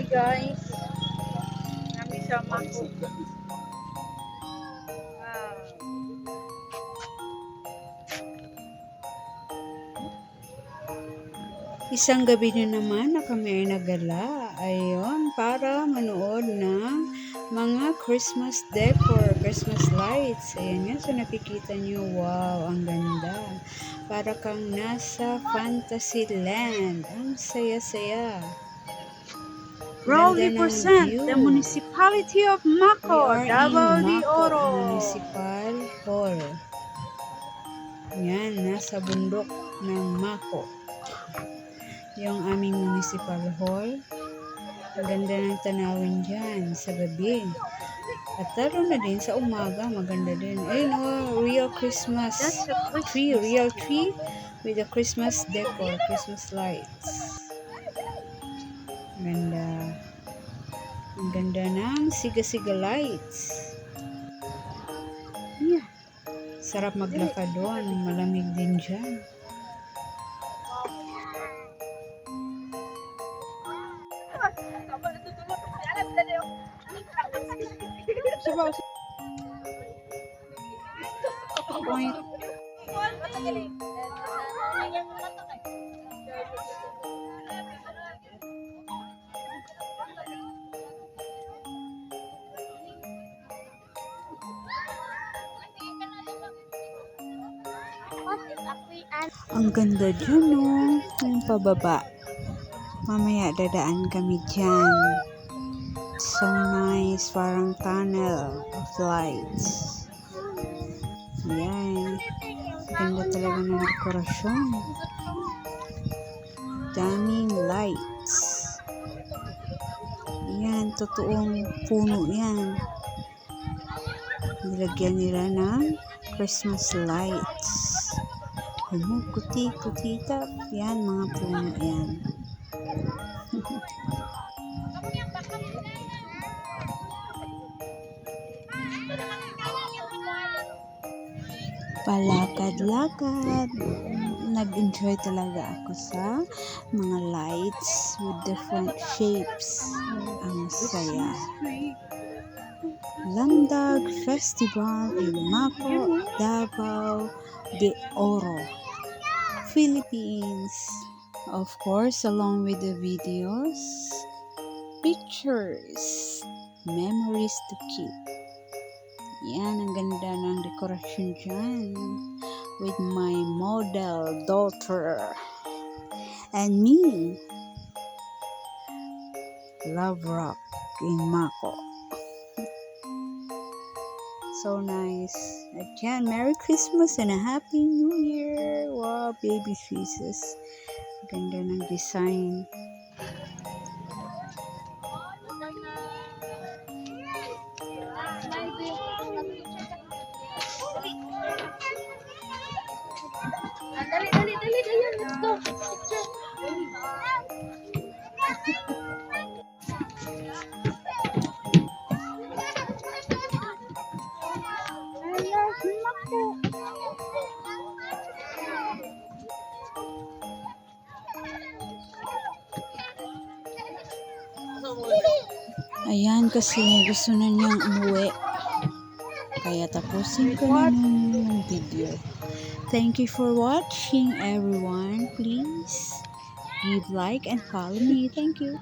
guys. Kami sa Mako. Isang gabi na naman na kami ay nagala. Ayun, para manood ng mga Christmas decor, Christmas lights. Ayan nga, so nakikita nyo, wow, ang ganda. Para kang nasa Fantasyland. Ang saya-saya. Proudly present the Municipality of Mako, Davao de Oro Municipal Hall. Yan, nasa bundok ng Mako. Yung aming municipal hall. Ang ganda ng tanawin dyan sa gabi. At lalo na din sa umaga, maganda din. Ayun o, real Christmas tree, real tree with a Christmas decor, Christmas lights. Ganda. Ang ganda ng siga-siga lights. Yeah. Sarap maglakad doon, malamig din dyan. Ang ganda dyan, no? Yung pababa. Mamaya dadaan kami dyan. So nice. Parang tunnel of lights. Yan. Ganda talaga ng dekorasyon. Daming lights. Yan. Totoong puno yan. Nilagyan nila ng Christmas lights. Kuti-kutita. Yan, mga puno yan. Palakad-lakad. Nag-enjoy talaga ako sa mga lights with different shapes. Ang saya. Landag Festival in Mako, Davao de Oro, Philippines. Of course, along with the videos, pictures, memories to keep. Yan, ang ganda ng dekorasyon dyan. With my model daughter. And me. Love Rock in Mako. So nice. Again, Merry Christmas and a Happy New Year. Wow, baby Jesus. Ganda ng design. Dali, let's go. Ayan, kasi gusto na niyang umuwi. Kaya tapusin ko na yung video. Thank you for watching, everyone. Please give like and follow me. Thank you.